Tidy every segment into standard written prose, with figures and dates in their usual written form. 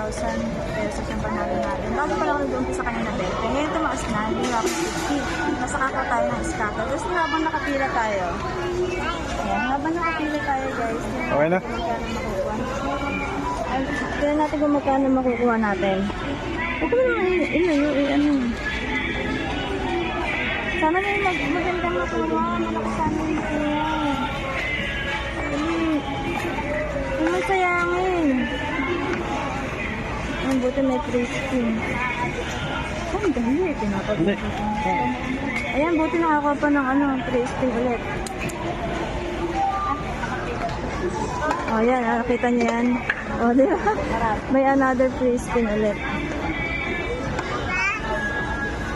4,000 pesos yung panalo natin. Bago pa lang ako nag-umpisa kanina 20. Ngayon tumaas na, hindi ako 50. Masakaka tayo ng scatter. Tapos habang nakapila tayo. Ayan, habang nakapila tayo guys. Okay na? Tignan natin kung magkano makukuha natin. Ito na ano. Sana na yung magandang makuha. Malakas sana yung kuha. Ano masayangin. Ang buti may free spin. Ang dali. Pinapagod. Ayan, buti nakakuha pa ng free spin ulit. O yan, nakita niyo yan. O diba? May another free spin ulit.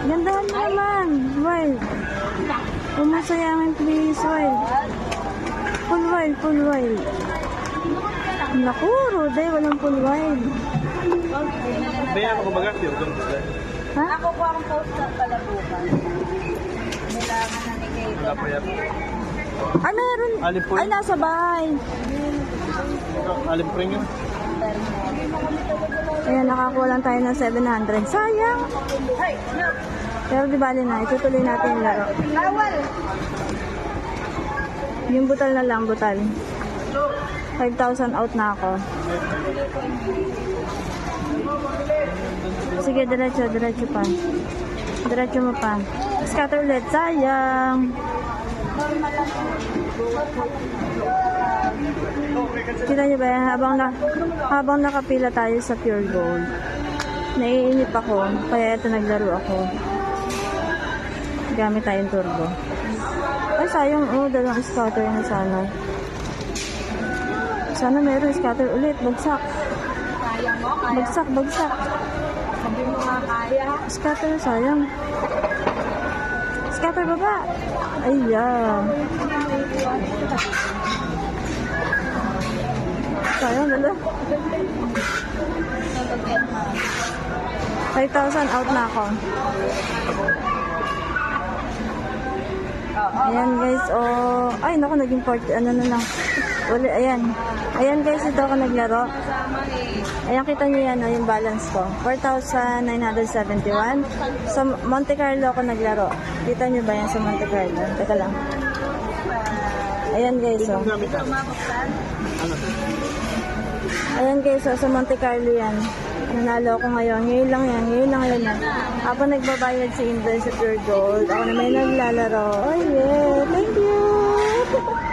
Gandahan mo naman. Wild. Umasayangin please, wild. Full wild. Naku, Rode, walang full wild. Kaya ako kumbaga, Ha? Ako po akong post na pala bukas. Kailangan na ni Kate. wala pa yan. Ah, meron. Alin po Ay, yun? nasa bahay. Alim po rin yun. Ayan, nakakuha lang tayo ng 700. Sayang. Pero di bali na, itutuloy natin yung laro. Bawal! Yung butal na lang, butal. 5,000 out na ako. Sige, diretso pa. Diretso mo pa. Scatter ulit, sayang. Kita niyo ba yan? Habang nakapila tayo sa pure gold, naiinip ako, kaya ito naglaro ako. Gamit tayong turbo. Ay, sayang, dalawang scatter na sana. Sana meron scatter ulit, bagsak. Kaya mo? Kaya? Bagsak. Sabi mo nga kaya? Scatter, sayang. Scatter baba. Ayan. Sayang, gala. 5,000 out na ako. Ayan guys, ay naku, naging part, ano na lang. Uli, ayan. Ayan guys, ito ako naglaro. Ayan, kita nyo yan, yung balance ko. 4,971. Sa Monte Carlo ako naglaro. Kita nyo ba yan sa Monte Carlo? Teka lang. Ayan guys, Ayan guys, sa Monte Carlo yan. Nanalo ako ngayon. Ngayon lang yan. Habang nagbabayad si Intel sa Pure Gold, ako na may naglalaro. Oh yeah, thank you!